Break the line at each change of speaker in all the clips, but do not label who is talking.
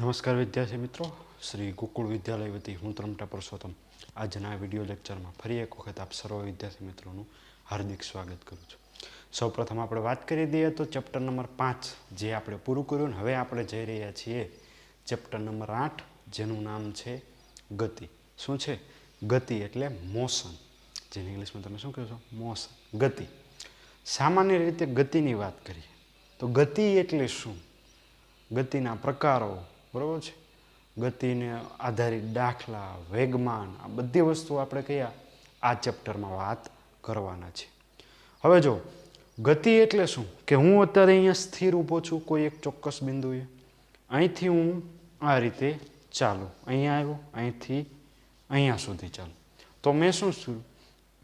નમસ્કાર વિદ્યાર્થી મિત્રો, શ્રી ગોકુળ વિદ્યાલય વતી હું ત્રમટા પુરુષોત્તમ આજના વિડીયો લેક્ચરમાં ફરી એક વખત આપ સર્વ વિદ્યાર્થી મિત્રોનું હાર્દિક સ્વાગત કરું છું. સૌપ્રથમ આપણે વાત કરી દઈએ તો ચેપ્ટર નંબર 5 જે આપણે પૂરું કર્યું. હવે આપણે જઈ રહ્યા છીએ ચેપ્ટર નંબર 8 જેનું નામ છે ગતિ. શું છે? ગતિ એટલે મોશન, જેને ઇંગ્લિશમાં તમે શું કહો છો? મોશન, ગતિ. સામાન્ય રીતે ગતિની વાત કરીએ તો ગતિ એટલે શું? ગતિના પ્રકારો, બરાબર છે, ગતિને આધારિત દાખલા, વેગમાન, આ બધી વસ્તુઓ આપણે કયા આ ચેપ્ટરમાં વાત કરવાના છે. હવે જો ગતિ એટલે શું કે હું અત્યારે અહીંયા સ્થિર ઊભો છું કોઈ એક ચોક્કસ બિંદુએ, અહીંથી હું આ રીતે ચાલું, અહીંયા આવ્યો, અહીંથી અહીંયા સુધી ચાલું, તો મેં શું શું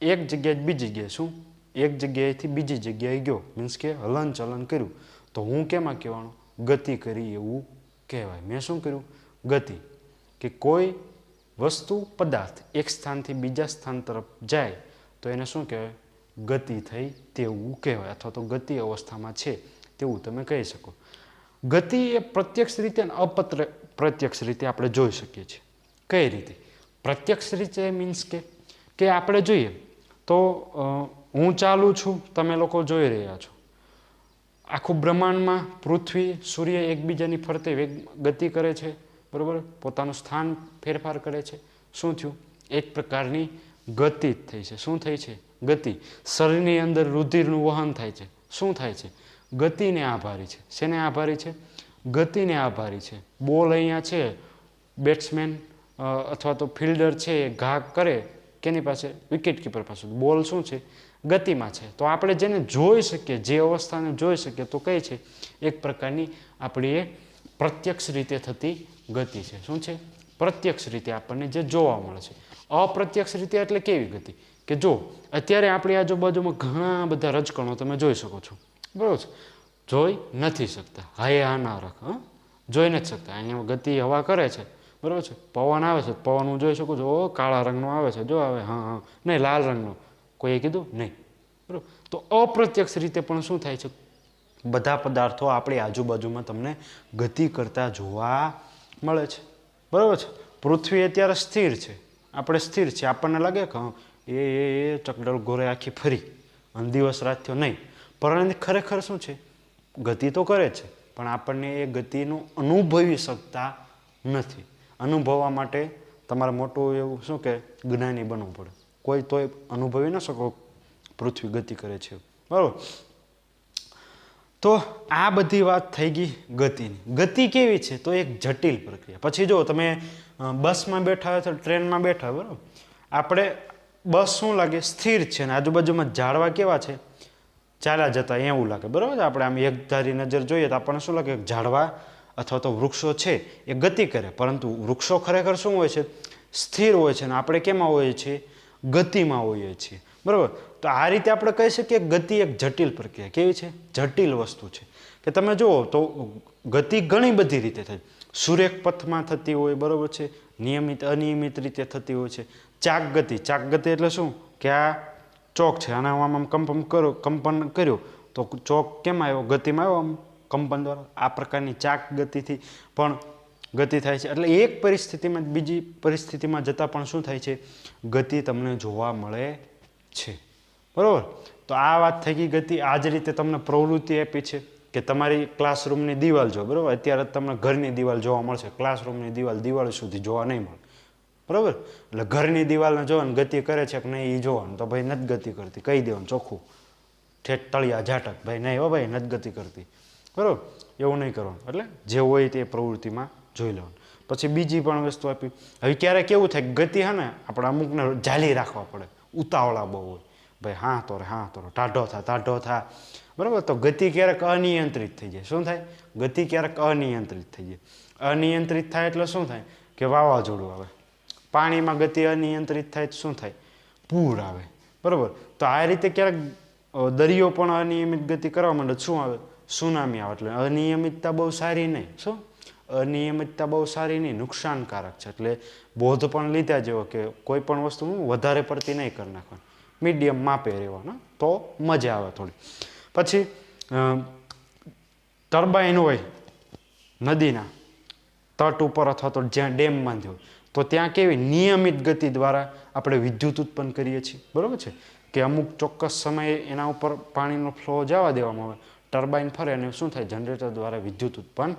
એક જગ્યાએ બીજી જગ્યાએ શું એક જગ્યાએથી બીજી જગ્યાએ ગયો, મીન્સ કે હલન ચલન કર્યું, તો હું કેમાં કહેવાનું? ગતિ કરી એવું કહેવાય. મેં શું કર્યું? ગતિ. કે કોઈ વસ્તુ, પદાર્થ એક સ્થાનથી બીજા સ્થાન તરફ જાય તો એને શું કહેવાય? ગતિ થઈ તેવું કહેવાય, અથવા તો ગતિ અવસ્થામાં છે તેવું તમે કહી શકો. ગતિ એ પ્રત્યક્ષ રીતે અને અપ્રત્યક્ષ રીતે આપણે જોઈ શકીએ છીએ. કઈ રીતે? પ્રત્યક્ષ રીતે મીન્સ કે આપણે જોઈએ તો હું ચાલું છું, તમે લોકો જોઈ રહ્યા છો, આખું બ્રહ્માંડમાં પૃથ્વી, સૂર્ય એકબીજાની ફરતે ગતિ કરે છે, બરાબર, પોતાનું સ્થાન ફેરફાર કરે છે. શું થયું? એક પ્રકારની ગતિ જ થઈ છે. શું થઈ છે? ગતિ. શરીરની અંદર રુધિરનું વહન થાય છે. શું થાય છે? ગતિને આભારી છે. શેને આભારી છે? ગતિને આભારી છે. બોલ અહીંયા છે, બેટ્સમેન અથવા તો ફિલ્ડર છે એ ઘા કરે કેની પાસે? વિકેટ કીપર પાસે. બોલ શું છે? ગતિમાં છે. તો આપણે જેને જોઈ શકીએ, જે અવસ્થાને જોઈ શકીએ તો કઈ છે? એક પ્રકારની આપણી એ પ્રત્યક્ષ રીતે થતી ગતિ છે. શું છે? પ્રત્યક્ષ રીતે આપણને જે જોવા મળે છે. અપ્રત્યક્ષ રીતે એટલે કેવી ગતિ? કે જો અત્યારે આપણી આજુબાજુમાં ઘણા બધા રજકણો તમે જોઈ શકો છો, બરાબર છે, જોઈ નથી શકતા. હા ના રાખ, જોઈ નથી શકતા. અહીંયા ગતિ હવા કરે છે, બરાબર છે, પવન આવે છે, પવન હું જોઈ શકું છું, ઓ કાળા રંગનો આવે છે, જો આવે, હા, નહીં લાલ રંગનો, કોઈએ કીધું નહીં, બરાબર. તો અપ્રત્યક્ષ રીતે પણ શું થાય છે? બધા પદાર્થો આપણી આજુબાજુમાં તમને ગતિ કરતા જોવા મળે છે, બરાબર છે. પૃથ્વી અત્યારે સ્થિર છે, આપણે સ્થિર છે, આપણને લાગે કે એ ચકડોળ ગોરે આખી ફરી અને દિવસ રાત થયો, નહીં, પરંતુ ખરેખર શું છે? ગતિ તો કરે છે, પણ આપણને એ ગતિનું અનુભવી શકતા નથી. અનુભવવા માટે તમારે મોટું એવું શું કે જ્ઞાની બનવું પડે. કોઈ તોય અનુભવી ન શકો પૃથ્વી ગતિ કરે છે, બરાબર. તો આ બધી વાત થઈ ગઈ ગતિની. ગતિ કેવી છે? તો એક જટિલ પ્રક્રિયા. પછી જો તમે બસમાં બેઠા હોય તો ટ્રેનમાં બેઠા હોય, બરાબર, આપણે બસ શું લાગે? સ્થિર છે, ને આજુબાજુમાં ઝાડવા કેવા છે? ચાલ્યા જતા એવું લાગે, બરાબર. આપણે આમ એકધારી નજર જોઈએ તો આપણને શું લાગે? ઝાડવા અથવા તો વૃક્ષો છે એ ગતિ કરે, પરંતુ વૃક્ષો ખરેખર શું હોય છે? સ્થિર હોય છે, ને આપણે કેમાં હોઈએ છીએ? ગતિમાં હોઈએ છીએ, બરાબર. તો આ રીતે આપણે કહી શકીએ ગતિ એક જટિલ પ્રક્રિયા. કેવી છે? જટિલ વસ્તુ છે. કે તમે જુઓ તો ગતિ ઘણી બધી રીતે થાય. સુરેખ પથમાં થતી હોય, બરાબર છે, નિયમિત અનિયમિત રીતે થતી હોય છે. ચાક ગતિ. ચાક ગતિ એટલે શું? કે આ ચોક છે, આને આમ કંપન કર્યો તો ચોક કેમ આવ્યો? ગતિમાં આવ્યો, આમ કંપન દ્વારા. આ પ્રકારની ચાક ગતિથી પણ ગતિ થાય છે. એટલે એક પરિસ્થિતિમાં બીજી પરિસ્થિતિમાં જતાં પણ શું થાય છે? ગતિ તમને જોવા મળે છે, બરાબર. તો આ વાત થઈ ગઈ ગતિ. આ જ રીતે તમને પ્રવૃત્તિ આપી છે કે તમારી ક્લાસરૂમની દિવાલ જો, બરાબર, અત્યારે તમને ઘરની દિવાલ જોવા મળશે, ક્લાસરૂમની દિવાલ સુધી જોવા નહીં મળે, બરાબર. એટલે ઘરની દિવાલને જોવાનું ગતિ કરે છે કે નહીં એ જોવાનું. તો ભાઈ નથી ગતિ કરતી, કહી દેવાનું ચોખ્ખું, ઠેઠ તળિયા ઝાટક, ભાઈ નહીં હો ભાઈ, નથી ગતિ કરતી, બરાબર. એવું નહીં કરવાનું. એટલે જે હોય તે પ્રવૃત્તિમાં જોઈ લેવાનું. પછી બીજી પણ વસ્તુ આપી. હવે ક્યારેક કેવું થાય ગતિ હે ને આપણે અમુકને ઝાલી રાખવા પડે, ઉતાવળા બહુ હોય, ભાઈ હા તો ટાઢો થા, બરાબર. તો ગતિ ક્યારેક અનિયંત્રિત થઈ જાય. શું થાય? ગતિ ક્યારેક અનિયંત્રિત થઈ જાય. અનિયંત્રિત થાય એટલે શું થાય? કે વાવાઝોડું આવે. પાણીમાં ગતિ અનિયંત્રિત થાય તો શું થાય? પૂર આવે, બરાબર. તો આ રીતે ક્યારેક દરિયો પણ અનિયમિત ગતિ કરવા માંડે, શું આવે? સુનામી આવે. એટલે અનિયમિતતા બહુ સારી નહીં. શું? અનિયમિતતા બહુ સારી નહીં, નુકસાનકારક છે. એટલે બોધ પણ લીધા જેવો કે કોઈ પણ વસ્તુ વધારે પડતી નહીં કરી નાખવાની, મીડિયમ માપે રહેવાના, તો મજા આવે થોડી. પછી ટર્બાઇન હોય નદીના, તટ ઉપર અથવા તો જ્યાં ડેમ બાંધ્યો હોય તો ત્યાં કેવી નિયમિત ગતિ દ્વારા આપણે વિદ્યુત ઉત્પન્ન કરીએ છીએ, બરાબર છે, કે અમુક ચોક્કસ સમયે એના ઉપર પાણીનો ફ્લો જવા દેવામાં આવે, ટર્બાઇન ફરે અને શું થાય, જનરેટર દ્વારા વિદ્યુત ઉત્પન્ન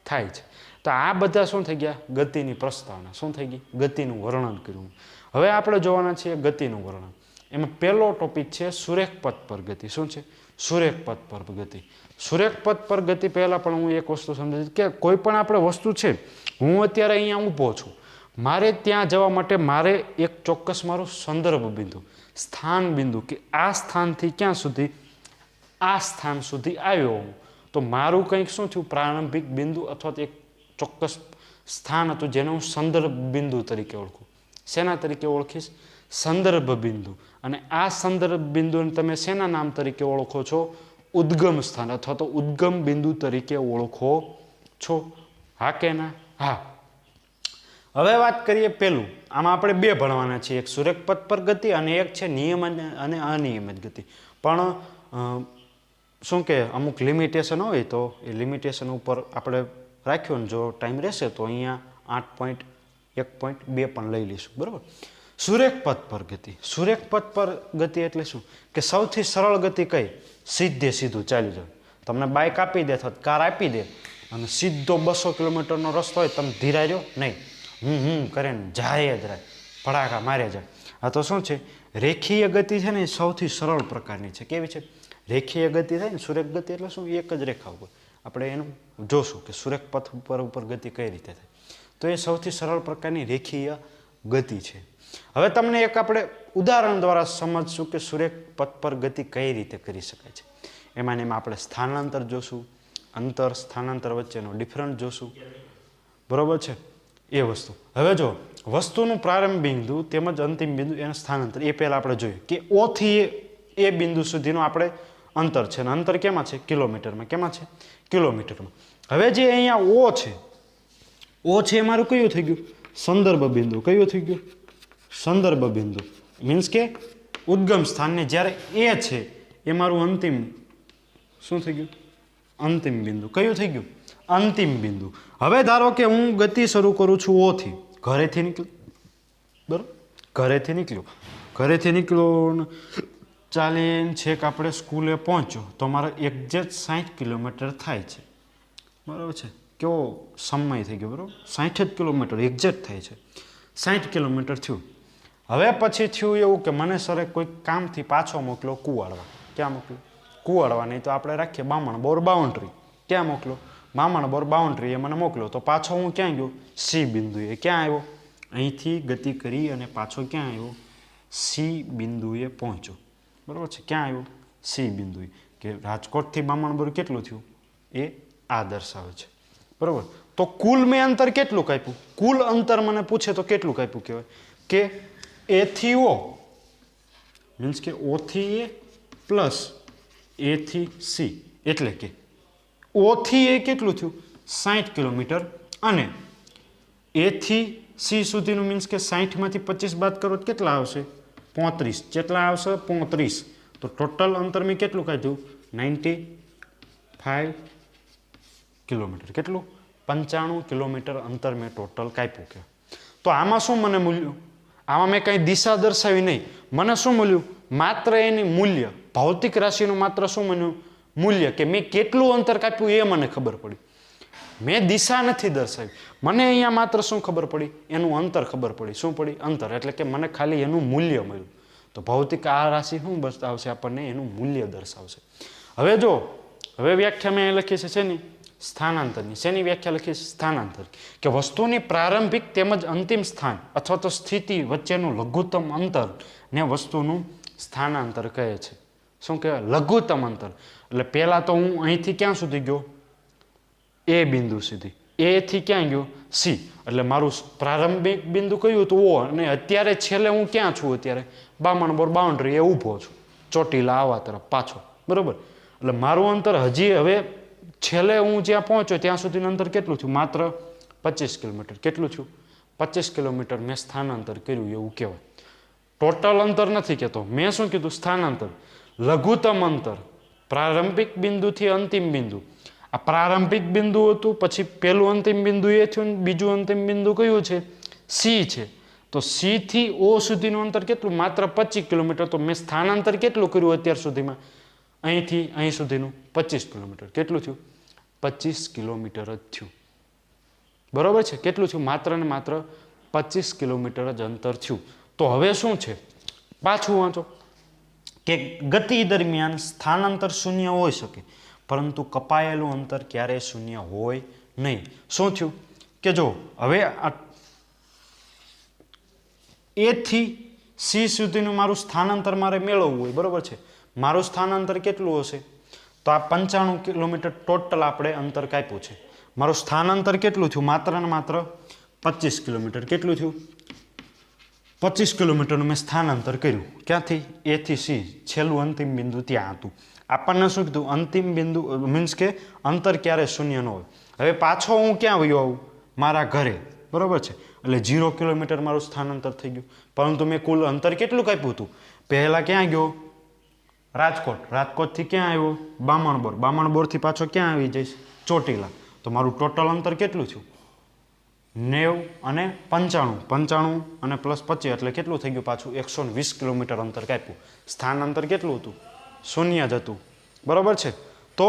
થાય છે. તો આ બધા શું થઈ ગયા, ગતિની પ્રસ્તાવના. શું થઈ ગઈ, ગતિનું વર્ણન કર્યું. હવે આપણે જોવાના છીએ ગતિનું વર્ણન. એમાં પહેલો ટોપિક છે સુરેખ પથ પર ગતિ. શું છે, સુરેખ પથ પર ગતિ. સુરેખ પથ પર ગતિ પહેલાં પણ હું એક વસ્તુ સમજી કે કોઈ પણ આપણે વસ્તુ છે, હું અત્યારે અહીંયા ઊભો છું, મારે ત્યાં જવા માટે મારે એક ચોક્કસ મારું સંદર્ભ બિંદુ, સ્થાન બિંદુ, કે આ સ્થાનથી ક્યાં સુધી, આ સ્થાન સુધી આવ્યો હું, તો મારું કંઈક શું થયું, પ્રારંભિક બિંદુ અથવા તો એક ચોક્કસ સ્થાન હતું જેને હું સંદર્ભ બિંદુ તરીકે ઓળખું. શેના તરીકે ઓળખીશ, સંદર્ભ બિંદુ. અને આ સંદર્ભ બિંદુને તમે શેના નામ તરીકે ઓળખો છો, ઉદ્ગમ સ્થાન અથવા તો ઉદ્ગમ બિંદુ તરીકે ઓળખો છો. હા કે ના? હા. હવે વાત કરીએ પહેલું, આમાં આપણે બે ભણવાના છીએ, એક સુરેખ પથ પર ગતિ અને એક છે નિયમિત અને અનિયમિત ગતિ. પણ શું કે અમુક લિમિટેશન હોય તો એ લિમિટેશન ઉપર આપણે રાખ્યું ને જો ટાઈમ રહેશે તો અહીંયા 8.1.2 પણ લઈ લઈશું, બરાબર. સુરેખ પથ પર ગતિ. સુરેખ પથ પર ગતિ એટલે શું, કે સૌથી સરળ ગતિ કઈ, સીધે સીધું ચાલી જાવ. તમને બાઇક આપી દે અથવા કાર આપી દે અને સીધો 200 કિલોમીટરનો રસ્તો હોય, તમે ધીરાઈ રહ્યો નહીં, કરે ને જાય જ રાય, ભડાકા મારે જાય. આ તો શું છે, રેખીય ગતિ છે ને એ સૌથી સરળ પ્રકારની છે. કેવી છે, રેખીય ગતિ થાય ને. સુરેખ ગતિ એટલે શું, એક જ રેખા ઉપર. આપણે એનું જોશું કે સુરેખ પથ ઉપર ગતિ કઈ રીતે થાય. તો એ સૌથી સરળ પ્રકારની રેખીય ગતિ છે. હવે તમને એક આપણે ઉદાહરણ દ્વારા સમજશું કે સુરેખ પથ પર ગતિ કઈ રીતે કરી શકાય છે. એમાં આપણે સ્થાનાંતર જોશું, અંતર સ્થાનાંતર વચ્ચેનો ડિફરન્સ જોશું, બરોબર છે, એ વસ્તુ. હવે જો વસ્તુનું પ્રારંભ બિંદુ તેમજ અંતિમ બિંદુ એનું સ્થાનાંતર એ પહેલાં આપણે જોઈએ કે ઓ થી એ બિંદુ સુધીનું આપણે અંતર છે, અને અંતર કેમાં છે, કિલોમીટરમાં. કેમાં છે, કિલોમીટરમાં. હવે જે અહીંયા ઓ છે, ઓ છે એ મારું કયું થઈ ગયું, સંદર્ભ બિંદુ. કયું થઈ ગયું, સંદર્ભ બિંદુ. મીન્સ કે ઉદ્ગમ સ્થાનને જ્યારે એ છે એ મારું અંતિમ શું થઈ ગયું, અંતિમ બિંદુ. કયું થઈ ગયું, અંતિમ બિંદુ. હવે ધારો કે હું ગતિ શરૂ કરું છું ઓથી, ઘરેથી નીકળ્યું, બરાબર, ઘરેથી નીકળ્યો ચાલીને છેક આપણે સ્કૂલે પહોંચ્યો તો મારે એક્ઝેક્ટ 60 કિલોમીટર થાય છે, બરાબર છે. કેવો સમય થઈ ગયો, બરાબર, 60 જ કિલોમીટર એક્ઝેક્ટ થાય છે, 60 કિલોમીટર થયું. હવે પછી થયું એવું કે મને સરે કોઈ કામથી પાછો મોકલો કુવાડવા. ક્યાં મોકલો, કુવાડવા, નહીં તો આપણે રાખીએ બામણ બોર બાઉન્ડ્રી. ક્યાં મોકલો, બામણ બોર બાઉન્ડ્રી એ મને મોકલો. તો પાછો હું ક્યાં ગયો, સી બિંદુએ. ક્યાં આવ્યો, અહીંથી ગતિ કરી અને પાછો ક્યાં આવ્યો, સી બિંદુએ પહોંચ્યો, બરાબર છે. ક્યાં આવ્યો, સી બિંદુએ. કે રાજકોટથી બામણબોર કેટલું થયું એ આ દર્શાવે છે, બરાબર. તો કુલ મેં અંતર કેટલું કાપ્યું, કુલ અંતર મને પૂછે તો કેટલું કાપ્યું કહેવાય, કે એ થી ઓ, મીન્સ કે ઓ થી એ પ્લસ એ થી સી, એટલે કે ઓ થી એ કેટલું થયું, 60 કિલોમીટર, અને એ થી સી સુધીનું મીન્સ કે 60માંથી 25 બાદ કરો તો કેટલા આવશે, 35. કેટલા આવશે, 35. તો ટોટલ અંતર મેં કેટલું કાઢ્યું, 95 કિલોમીટર. કેટલું, 95 કિલોમીટર અંતર મેં ટોટલ કાપ્યું. કે તો આમાં શું મને મળ્યું, આમાં મેં કંઈ દિશા દર્શાવી નહીં, મને શું મળ્યું, માત્ર એની મૂલ્ય, ભૌતિક રાશિનું માત્ર શું મળ્યું, મૂલ્ય, કે મેં કેટલું અંતર કાપ્યું એ મને ખબર પડી. મેં દિશા નથી દર્શાવી, મને અહીંયા માત્ર શું ખબર પડી, એનું અંતર ખબર પડી. શું પડી, અંતર. એટલે કે મને ખાલી એનું મૂલ્ય મળ્યું. તો ભૌતિક આ રાશિ શું બતાવશે આપણને, એનું મૂલ્ય દર્શાવશે. હવે જો, હવે વ્યાખ્યા મેં લખી છે શેની, સ્થાનાંતરની. શેની વ્યાખ્યા લખી છે, સ્થાનાંતર. કે વસ્તુની પ્રારંભિક તેમજ અંતિમ સ્થાન અથવા તો સ્થિતિ વચ્ચેનું લઘુત્તમ અંતર ને વસ્તુનું સ્થાનાંતર કહે છે. શું કહેવાય, લઘુત્તમ અંતર. એટલે પહેલાં તો હું અહીંથી ક્યાં સુધી ગયો, એ બિંદુ સુધી, એ થી ક્યાં ગયો, સી. એટલે મારું પ્રારંભિક બિંદુ કયું હતું, ઓ. અને અત્યારે છેલ્લે હું ક્યાં છું, અત્યારે બામણબોર બાઉન્ડ્રી એ ઊભો છું, ચોટીલા આવા તરફ પાછો, બરાબર. એટલે મારું અંતર હજી હવે છેલ્લે હું જ્યાં પહોંચ્યો ત્યાં સુધીનું અંતર કેટલું થયું, માત્ર 25 કિલોમીટર. કેટલું થયું, 25 કિલોમીટર મેં સ્થાનાંતર કર્યું એવું કહેવાય. ટોટલ અંતર નથી કહેતો, મેં શું કીધું, સ્થાનાંતર. લઘુત્તમ અંતર પ્રારંભિક બિંદુથી અંતિમ બિંદુ, આ પ્રારંભિક બિંદુ હતું, પછી પહેલું અંતિમ બિંદુ એ થયું, બીજું અંતિમ બિંદુ કયું છે? સી છે. તો સી થી ઓ સુધીનું અંતર કેટલું? માત્ર 25 કિલોમીટર. તો મેં સ્થાનાંતર કેટલું કર્યું અત્યાર સુધીમાં? અહીંથી અહીં સુધીનું 25 કિલોમીટર. કેટલું થયું? 25 કિલોમીટર જ થયું. બરોબર છે? કેટલું થયું? માત્ર ને માત્ર 25 કિલોમીટર જ અંતર થયું. તો હવે શું છે? પાછું વાંચો કે ગતિ દરમિયાન સ્થાનાંતર શૂન્ય હોઈ શકે, પરંતુ કપાયેલું અંતર ક્યારેય શૂન્ય હોય નહીં. શું થયું કે જો હવે એ થી સી સુધીનું મારું સ્થાનાંતર મારે મેળવવું હોય, બરોબર છે? મારું સ્થાનાંતર કેટલું હશે? તો આ 95 કિલોમીટર ટોટલ આપણે અંતર કાપ્યું છે. મારું સ્થાનાંતર કેટલું થયું? માત્ર ને માત્ર 25 કિલોમીટર. કેટલું થયું? 25 કિલોમીટરનું મેં સ્થાનાંતર કર્યું. ક્યાંથી? એ થી સી. છેલ્લું અંતિમ બિંદુ ત્યાં હતું. આપણને શું કીધું? અંતિમ બિંદુ મીન્સ કે અંતર ક્યારે શૂન્ય ન હોય. હવે પાછો હું ક્યાં વયો આવું? મારા ઘરે. બરોબર છે? એટલે 0 કિલોમીટર મારું સ્થાનાંતર થઈ ગયું. પરંતુ મેં કુલ અંતર કેટલું કાપ્યું હતું? પહેલાં ક્યાં ગયો? રાજકોટ. રાજકોટથી ક્યાં આવ્યો? બામણબોર. બામણબોરથી પાછો ક્યાં આવી જઈશ? ચોટીલા. તો મારું ટોટલ અંતર કેટલું થયું? 90 અને 95. 95 અને +25 એટલે કેટલું થઈ ગયું? પાછું 120 કિલોમીટર અંતર કાપ્યું. સ્થાનાંતર કેટલું હતું? શૂન્ય જ હતું. બરોબર છે? તો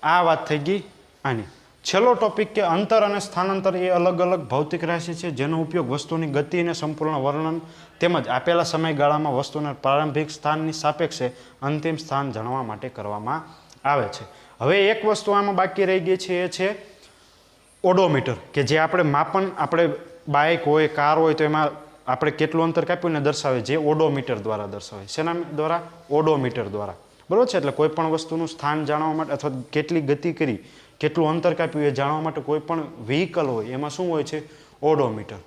આ વાત થઈ ગઈ આની. છેલ્લો ટોપિક કે અંતર અને સ્થાનાંતર એ અલગ અલગ ભૌતિક રાશિ છે, જેનો ઉપયોગ વસ્તુની ગતિ અને સંપૂર્ણ વર્ણન તેમજ આપેલા સમયગાળામાં વસ્તુના પ્રારંભિક સ્થાનની સાપેક્ષે અંતિમ સ્થાન જાણવા માટે કરવામાં આવે છે. હવે એક વસ્તુ આમાં બાકી રહી ગઈ છે, એ છે ઓડોમીટર, કે જે આપણે માપન, આપણે બાઇક હોય, કાર હોય તો એમાં આપણે કેટલું અંતર કાપ્યું ને દર્શાવે, જે ઓડોમીટર દ્વારા દર્શાવે. શેના દ્વારા? ઓડોમીટર દ્વારા. બરોબર છે? એટલે કોઈ પણ વસ્તુનું સ્થાન જાણવા માટે અથવા કેટલી ગતિ કરી, કેટલું અંતર કાપ્યું એ જાણવા માટે કોઈ પણ વ્હીકલ હોય એમાં શું હોય છે? ઓડોમીટર.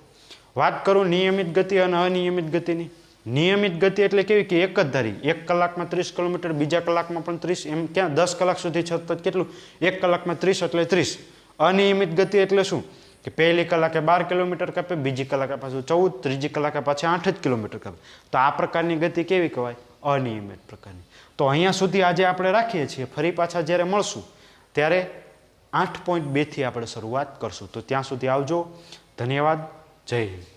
વાત કરું નિયમિત ગતિ અને અનિયમિત ગતિની. નિયમિત ગતિ એટલે કેવી? કે એક જ ધારી, 1 કલાકમાં 30 કિલોમીટર, બીજા કલાકમાં પણ 30, એમ ક્યાં 10 કલાક સુધી સતત કેટલું? 1 કલાકમાં 30 એટલે 30. અનિયમિત ગતિ એટલે શું? કે પહેલી કલાકે 12 કિલોમીટર કાપે, બીજી કલાકે પાછું 14, ત્રીજી કલાકે પાછી 8 જ કિલોમીટર કાપે. તો આ પ્રકારની ગતિ કેવી કહેવાય? અનિયમિત પ્રકારની. તો અહીંયા સુધી આજે આપણે રાખીએ છીએ. ફરી પાછા જ્યારે મળશું ત્યારે 8.2 થી આપણે શરૂઆત કરશું. તો ત્યાં સુધી આવજો. ધન્યવાદ. જય હિન્દ.